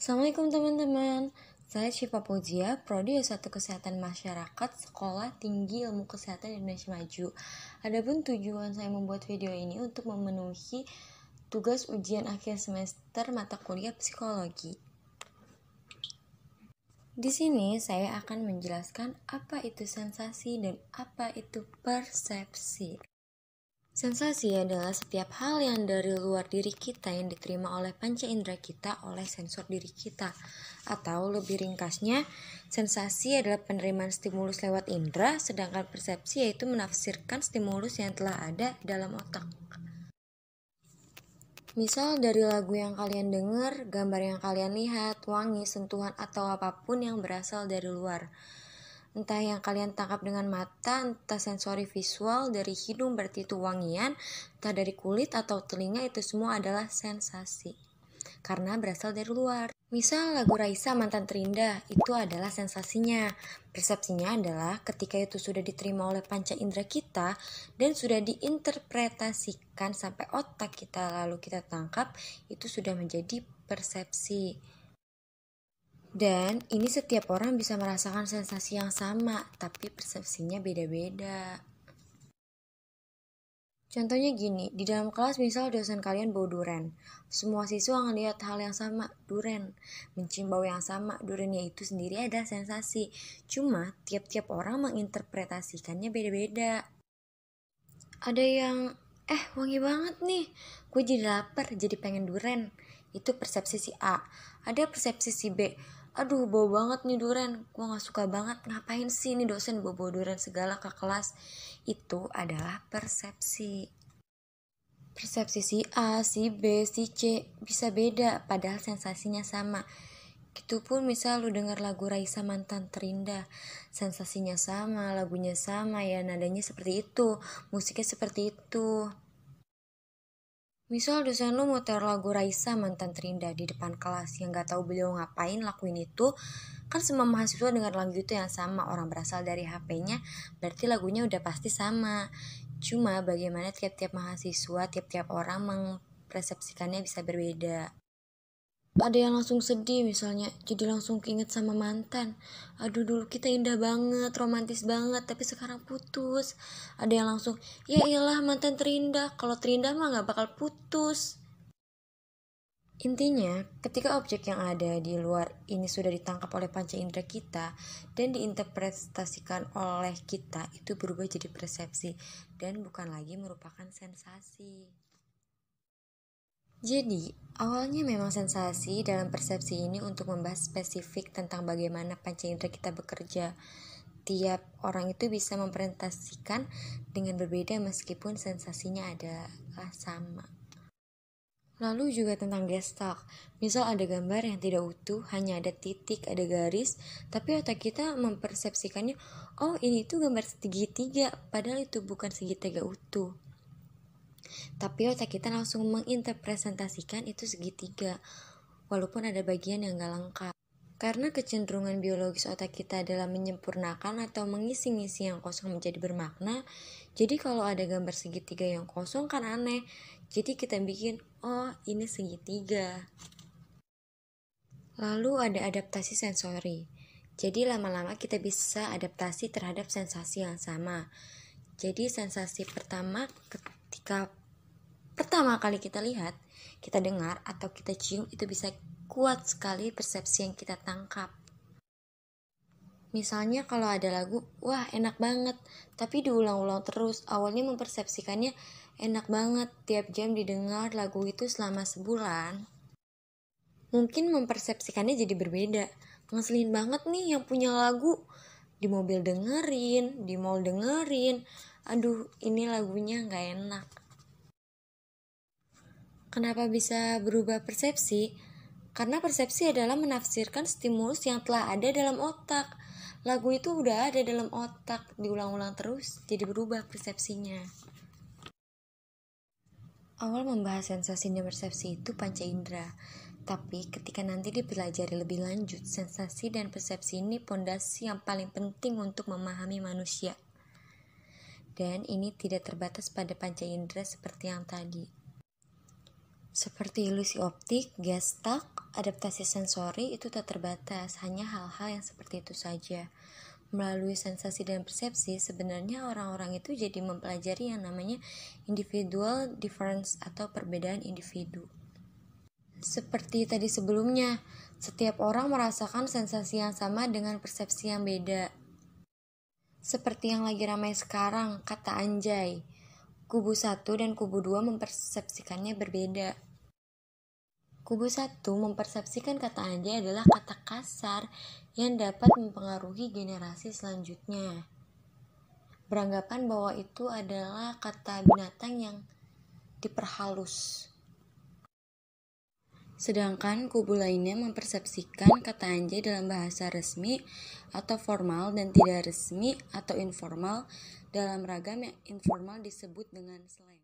Assalamualaikum teman-teman, saya Syifa Fauzia, Prodi S1 Kesehatan Masyarakat, Sekolah Tinggi Ilmu Kesehatan Indonesia Maju. Adapun tujuan saya membuat video ini untuk memenuhi tugas ujian akhir semester mata kuliah psikologi. Di sini saya akan menjelaskan apa itu sensasi dan apa itu persepsi. Sensasi adalah setiap hal yang dari luar diri kita yang diterima oleh panca indera kita oleh sensor diri kita. Atau lebih ringkasnya, sensasi adalah penerimaan stimulus lewat indera, sedangkan persepsi yaitu menafsirkan stimulus yang telah ada dalam otak. Misal dari lagu yang kalian dengar, gambar yang kalian lihat, wangi, sentuhan, atau apapun yang berasal dari luar. Entah yang kalian tangkap dengan mata, entah sensori visual, dari hidung berarti itu wangian, entah dari kulit atau telinga, itu semua adalah sensasi. Karena berasal dari luar. Misal lagu Raisa Mantan Terindah, itu adalah sensasinya. Persepsinya adalah ketika itu sudah diterima oleh panca indera kita dan sudah diinterpretasikan sampai otak kita lalu kita tangkap, itu sudah menjadi persepsi. Dan ini setiap orang bisa merasakan sensasi yang sama, tapi persepsinya beda-beda. Contohnya gini, di dalam kelas misal dosen kalian bau duren. Semua siswa ngelihat hal yang sama, duren. Mencium bau yang sama, durennya itu sendiri ada sensasi. Cuma tiap-tiap orang menginterpretasikannya beda-beda. Ada yang, wangi banget nih, gue jadi lapar, jadi pengen duren. Itu persepsi si A. Ada persepsi si B. Aduh, bau banget nih duren, gue gak suka banget, ngapain sih nih dosen bawa duren segala ke kelas. Itu adalah persepsi. Persepsi si A, si B, si C bisa beda, padahal sensasinya sama. Itupun misal lu denger lagu Raisa Mantan Terindah, sensasinya sama, lagunya sama, ya nadanya seperti itu, musiknya seperti itu. Misal dosen lu muter lagu Raisa Mantan Terindah di depan kelas yang gak tahu beliau ngapain lakuin itu, kan semua mahasiswa dengar lagu itu yang sama, orang berasal dari HP-nya, berarti lagunya udah pasti sama. Cuma bagaimana tiap-tiap mahasiswa, tiap-tiap orang mempersepsikannya bisa berbeda. Ada yang langsung sedih misalnya, jadi langsung keinget sama mantan. Aduh, dulu kita indah banget, romantis banget, tapi sekarang putus. Ada yang langsung, ya iyalah mantan terindah, kalau terindah mah gak bakal putus. Intinya, ketika objek yang ada di luar ini sudah ditangkap oleh panca indera kita dan diinterpretasikan oleh kita, itu berubah jadi persepsi dan bukan lagi merupakan sensasi. Jadi, awalnya memang sensasi dalam persepsi ini untuk membahas spesifik tentang bagaimana panca indera kita bekerja. Tiap orang itu bisa mempresentasikan dengan berbeda meskipun sensasinya adalah sama. Lalu juga tentang gestalt. Misal ada gambar yang tidak utuh, hanya ada titik, ada garis, tapi otak kita mempersepsikannya, oh ini tuh gambar segitiga, padahal itu bukan segitiga utuh. Tapi otak kita langsung menginterpretasikan itu segitiga, walaupun ada bagian yang gak lengkap. Karena kecenderungan biologis otak kita adalah menyempurnakan atau mengisi-ngisi yang kosong menjadi bermakna, jadi kalau ada gambar segitiga yang kosong kan aneh. Jadi kita bikin, oh ini segitiga. Lalu ada adaptasi sensori. Jadi lama-lama kita bisa adaptasi terhadap sensasi yang sama. Jadi sensasi pertama ketika pertama kali kita lihat, kita dengar, atau kita cium, itu bisa kuat sekali persepsi yang kita tangkap. Misalnya kalau ada lagu, wah enak banget, tapi diulang-ulang terus, awalnya mempersepsikannya enak banget, tiap jam didengar lagu itu selama sebulan. Mungkin mempersepsikannya jadi berbeda, ngeselin banget nih yang punya lagu, di mobil dengerin, di mall dengerin, aduh ini lagunya gak enak. Kenapa bisa berubah persepsi? Karena persepsi adalah menafsirkan stimulus yang telah ada dalam otak. Lagu itu udah ada dalam otak, diulang-ulang terus, jadi berubah persepsinya. Awal membahas sensasi dan persepsi itu panca indera. Tapi ketika nanti dipelajari lebih lanjut, sensasi dan persepsi ini pondasi yang paling penting untuk memahami manusia. Dan ini tidak terbatas pada panca indera seperti yang tadi. Seperti ilusi optik, Gestalt, adaptasi sensori itu tak terbatas, hanya hal-hal yang seperti itu saja. Melalui sensasi dan persepsi, sebenarnya orang-orang itu jadi mempelajari yang namanya individual difference atau perbedaan individu. Seperti tadi sebelumnya, setiap orang merasakan sensasi yang sama dengan persepsi yang beda. Seperti yang lagi ramai sekarang, kata anjay. Kubu 1 dan kubu 2 mempersepsikannya berbeda. Kubu 1 mempersepsikan kata anjay adalah kata kasar yang dapat mempengaruhi generasi selanjutnya. Beranggapan bahwa itu adalah kata binatang yang diperhalus. Sedangkan kubu lainnya mempersepsikan kata anjay dalam bahasa resmi atau formal dan tidak resmi atau informal. Dalam ragam yang informal disebut dengan slang.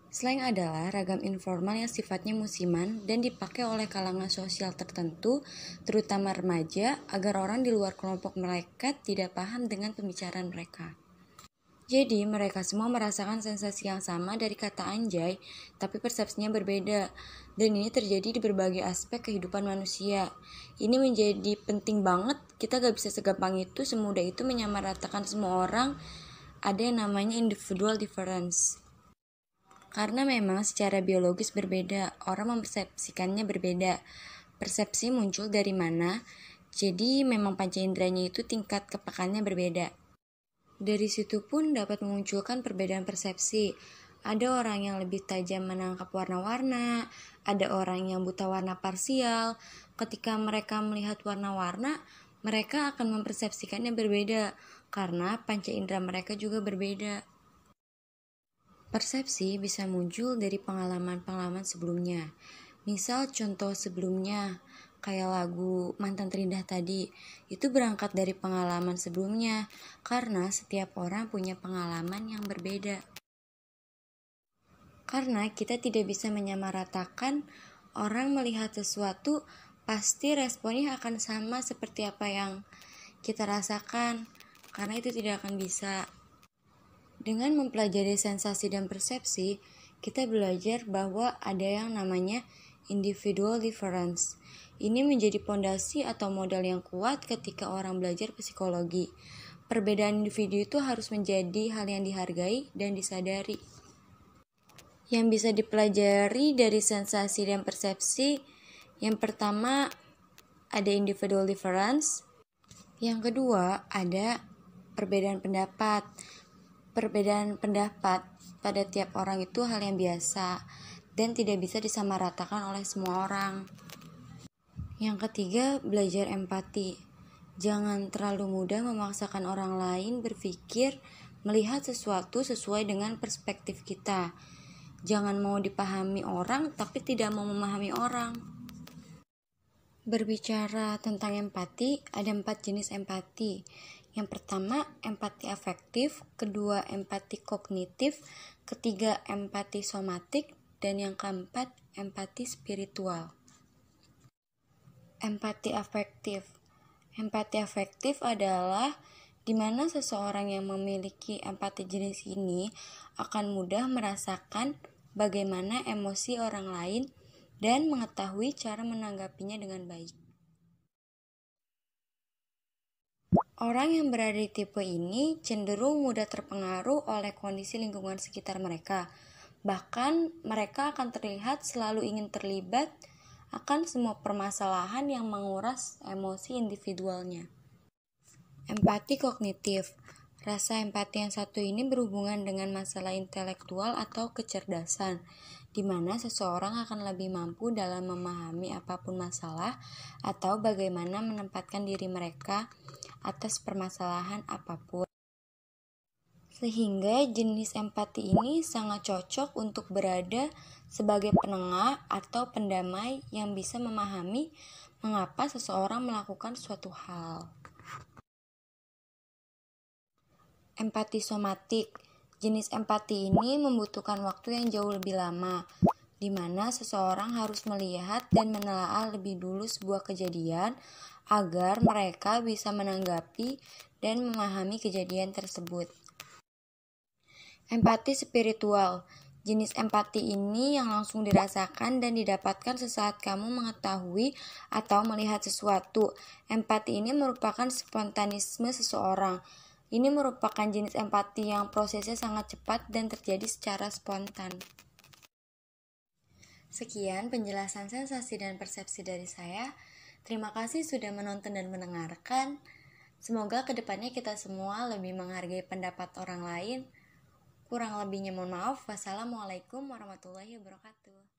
Slang adalah ragam informal yang sifatnya musiman dan dipakai oleh kalangan sosial tertentu, terutama remaja, agar orang di luar kelompok mereka tidak paham dengan pembicaraan mereka. Jadi, mereka semua merasakan sensasi yang sama dari kata anjay, tapi persepsinya berbeda. Dan ini terjadi di berbagai aspek kehidupan manusia. Ini menjadi penting banget, kita gak bisa segampang itu, semudah itu menyamaratakan semua orang. Ada yang namanya individual difference. Karena memang secara biologis berbeda, orang mempersepsikannya berbeda. Persepsi muncul dari mana? Jadi memang panca inderanya itu tingkat kepekannya berbeda. Dari situ pun dapat memunculkan perbedaan persepsi. Ada orang yang lebih tajam menangkap warna-warna, ada orang yang buta warna parsial. Ketika mereka melihat warna-warna, mereka akan mempersepsikannya berbeda, karena panca indera mereka juga berbeda. Persepsi bisa muncul dari pengalaman-pengalaman sebelumnya. Misal contoh sebelumnya, kayak lagu Mantan Terindah tadi, itu berangkat dari pengalaman sebelumnya, karena setiap orang punya pengalaman yang berbeda. Karena kita tidak bisa menyamaratakan, orang melihat sesuatu, pasti responnya akan sama seperti apa yang kita rasakan, karena itu tidak akan bisa. Dengan mempelajari sensasi dan persepsi, kita belajar bahwa ada yang namanya individual difference. Ini menjadi pondasi atau modal yang kuat ketika orang belajar psikologi. Perbedaan individu itu harus menjadi hal yang dihargai dan disadari. Yang bisa dipelajari dari sensasi dan persepsi, yang pertama ada individual difference. Yang kedua ada perbedaan pendapat. Perbedaan pendapat pada tiap orang itu hal yang biasa dan tidak bisa disamaratakan oleh semua orang. Yang ketiga, belajar empati. Jangan terlalu mudah memaksakan orang lain berpikir, melihat sesuatu sesuai dengan perspektif kita. Jangan mau dipahami orang tapi tidak mau memahami orang. Berbicara tentang empati, ada 4 jenis empati. Yang pertama, empati afektif, kedua, empati kognitif, ketiga, empati somatik, dan yang keempat, empati spiritual. Empati afektif. Empati afektif adalah di mana seseorang yang memiliki empati jenis ini akan mudah merasakan bagaimana emosi orang lain dan mengetahui cara menanggapinya dengan baik. Orang yang berada di tipe ini cenderung mudah terpengaruh oleh kondisi lingkungan sekitar mereka. Bahkan mereka akan terlihat selalu ingin terlibat akan semua permasalahan yang menguras emosi individualnya. Empati kognitif. Rasa empati yang satu ini berhubungan dengan masalah intelektual atau kecerdasan, di mana seseorang akan lebih mampu dalam memahami apapun masalah atau bagaimana menempatkan diri mereka atas permasalahan apapun. Sehingga jenis empati ini sangat cocok untuk berada sebagai penengah atau pendamai yang bisa memahami mengapa seseorang melakukan suatu hal. Empati somatik. Jenis empati ini membutuhkan waktu yang jauh lebih lama, di mana seseorang harus melihat dan menelaah lebih dulu sebuah kejadian agar mereka bisa menanggapi dan memahami kejadian tersebut. Empati spiritual. Jenis empati ini yang langsung dirasakan dan didapatkan sesaat kamu mengetahui atau melihat sesuatu. Empati ini merupakan spontanisme seseorang. Ini merupakan jenis empati yang prosesnya sangat cepat dan terjadi secara spontan. Sekian penjelasan sensasi dan persepsi dari saya. Terima kasih sudah menonton dan mendengarkan. Semoga kedepannya kita semua lebih menghargai pendapat orang lain. Kurang lebihnya mohon maaf. Wassalamualaikum warahmatullahi wabarakatuh.